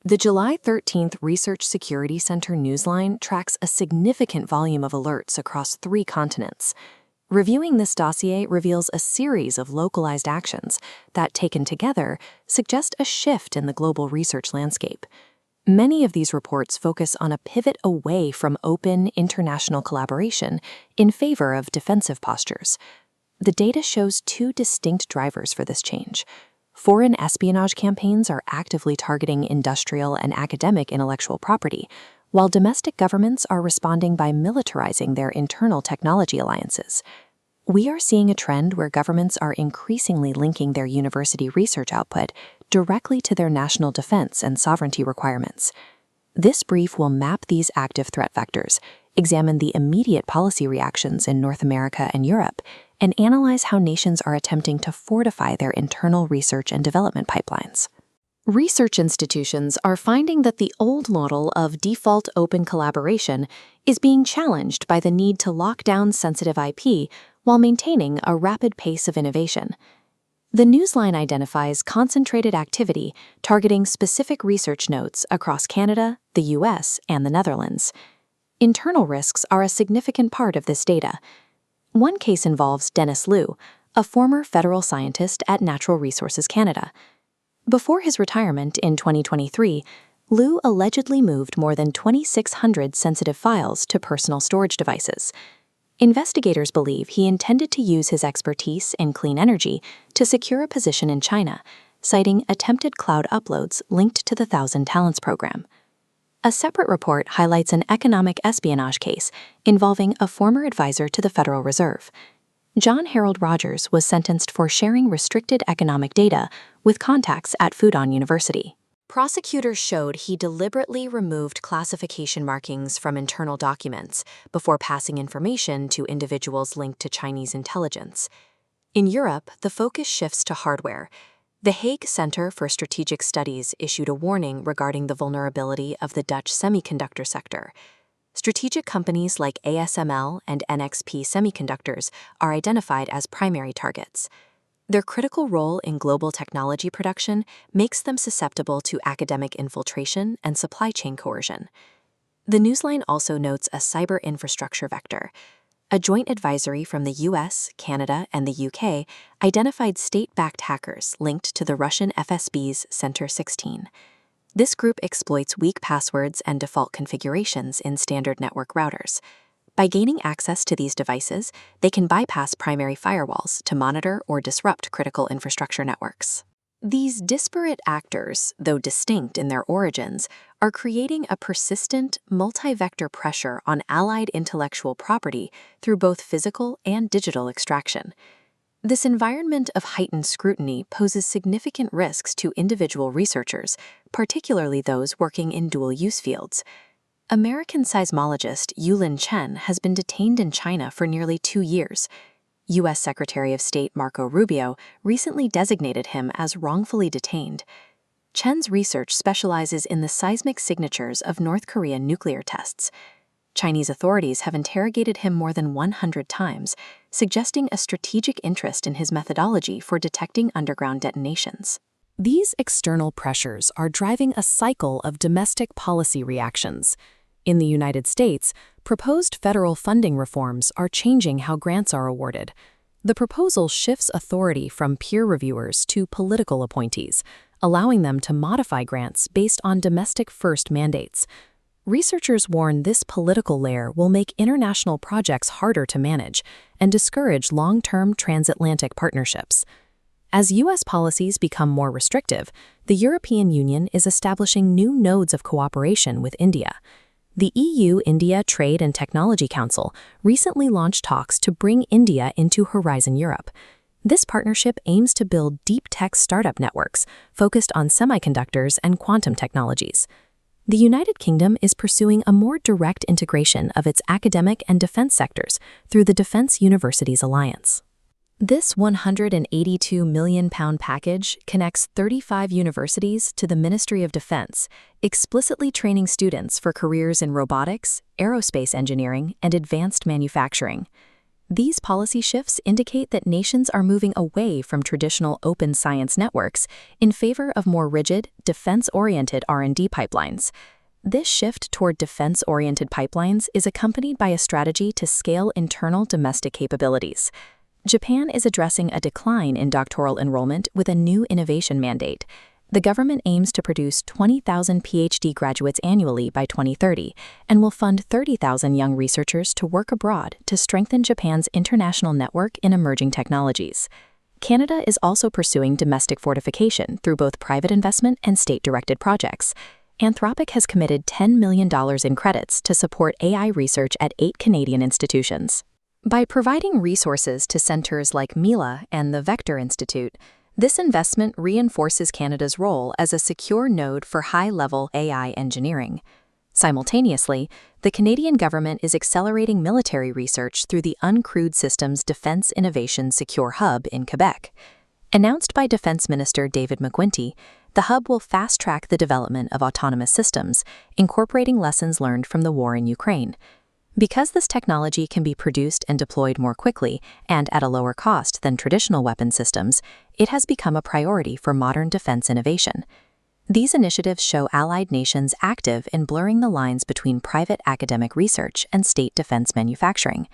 The July 13th Research Security Center newsline tracks a significant volume of alerts across 3 continents. Reviewing this dossier reveals a series of localized actions that, taken together, suggest a shift in the global research landscape. Many of these reports focus on a pivot away from open, international collaboration in favor of defensive postures. The data shows 2 distinct drivers for this change. Foreign espionage campaigns are actively targeting industrial and academic intellectual property, while domestic governments are responding by militarizing their internal technology alliances. We are seeing a trend where governments are increasingly linking their university research output directly to their national defense and sovereignty requirements. This brief will map these active threat vectors, examine the immediate policy reactions in North America and Europe, and analyze how nations are attempting to fortify their internal research and development pipelines. Research institutions are finding that the old model of default open collaboration is being challenged by the need to lock down sensitive IP while maintaining a rapid pace of innovation. The newsline identifies concentrated activity targeting specific research nodes across Canada, the US, and the Netherlands. Internal risks are a significant part of this data. One case involves Dennis Liu, a former federal scientist at Natural Resources Canada. Before his retirement in 2023, Liu allegedly moved more than 2,600 sensitive files to personal storage devices. Investigators believe he intended to use his expertise in clean energy to secure a position in China, citing attempted cloud uploads linked to the Thousand Talents program. A separate report highlights an economic espionage case involving a former advisor to the Federal Reserve. John Harold Rogers was sentenced for sharing restricted economic data with contacts at Fudan University. Prosecutors showed he deliberately removed classification markings from internal documents before passing information to individuals linked to Chinese intelligence. In Europe, the focus shifts to hardware. The Hague Center for Strategic Studies issued a warning regarding the vulnerability of the Dutch semiconductor sector. Strategic companies like ASML and NXP Semiconductors are identified as primary targets. Their critical role in global technology production makes them susceptible to academic infiltration and supply chain coercion. The newsline also notes a cyber infrastructure vector. A joint advisory from the US, Canada, and the UK identified state-backed hackers linked to the Russian FSB's Center 16. This group exploits weak passwords and default configurations in standard network routers. By gaining access to these devices, they can bypass primary firewalls to monitor or disrupt critical infrastructure networks. These disparate actors, though distinct in their origins, are creating a persistent, multi-vector pressure on allied intellectual property through both physical and digital extraction. This environment of heightened scrutiny poses significant risks to individual researchers, particularly those working in dual-use fields. American seismologist Yulin Chen has been detained in China for nearly 2 years. U.S. Secretary of State Marco Rubio recently designated him as wrongfully detained. Chen's research specializes in the seismic signatures of North Korean nuclear tests. Chinese authorities have interrogated him more than 100 times, suggesting a strategic interest in his methodology for detecting underground detonations. These external pressures are driving a cycle of domestic policy reactions. In the United States, proposed federal funding reforms are changing how grants are awarded. The proposal shifts authority from peer reviewers to political appointees, allowing them to modify grants based on domestic-first mandates. Researchers warn this political layer will make international projects harder to manage and discourage long-term transatlantic partnerships. As U.S. policies become more restrictive, the European Union is establishing new nodes of cooperation with India. The EU-India Trade and Technology Council recently launched talks to bring India into Horizon Europe. This partnership aims to build deep tech startup networks focused on semiconductors and quantum technologies. The United Kingdom is pursuing a more direct integration of its academic and defense sectors through the Defence Universities Alliance. This £182 million package connects 35 universities to the Ministry of Defense, explicitly training students for careers in robotics, aerospace engineering, and advanced manufacturing. These policy shifts indicate that nations are moving away from traditional open science networks in favor of more rigid, defense-oriented R&D pipelines. This shift toward defense-oriented pipelines is accompanied by a strategy to scale internal domestic capabilities. Japan is addressing a decline in doctoral enrollment with a new innovation mandate. The government aims to produce 20,000 PhD graduates annually by 2030 and will fund 30,000 young researchers to work abroad to strengthen Japan's international network in emerging technologies. Canada is also pursuing domestic fortification through both private investment and state-directed projects. Anthropic has committed $10 million in credits to support AI research at 8 Canadian institutions. By providing resources to centers like Mila and the Vector Institute, this investment reinforces Canada's role as a secure node for high-level AI engineering. Simultaneously, the Canadian government is accelerating military research through the Uncrewed Systems Defense Innovation Secure Hub in Quebec. Announced by Defense Minister David McGuinty, the hub will fast-track the development of autonomous systems, incorporating lessons learned from the war in Ukraine. Because this technology can be produced and deployed more quickly and at a lower cost than traditional weapon systems, it has become a priority for modern defense innovation. These initiatives show allied nations active in blurring the lines between private academic research and state defense manufacturing.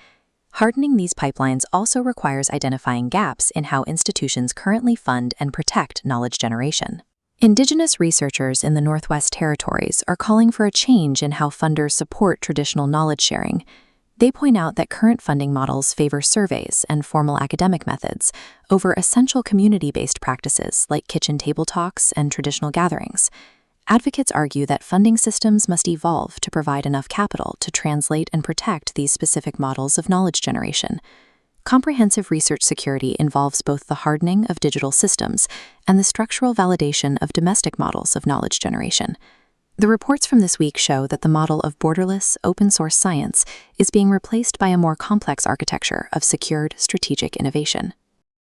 Hardening these pipelines also requires identifying gaps in how institutions currently fund and protect knowledge generation. Indigenous researchers in the Northwest Territories are calling for a change in how funders support traditional knowledge sharing. They point out that current funding models favor surveys and formal academic methods over essential community-based practices like kitchen table talks and traditional gatherings. Advocates argue that funding systems must evolve to provide enough capital to translate and protect these specific models of knowledge generation. Comprehensive research security involves both the hardening of digital systems and the structural validation of domestic models of knowledge generation. The reports from this week show that the model of borderless, open-source science is being replaced by a more complex architecture of secured strategic innovation.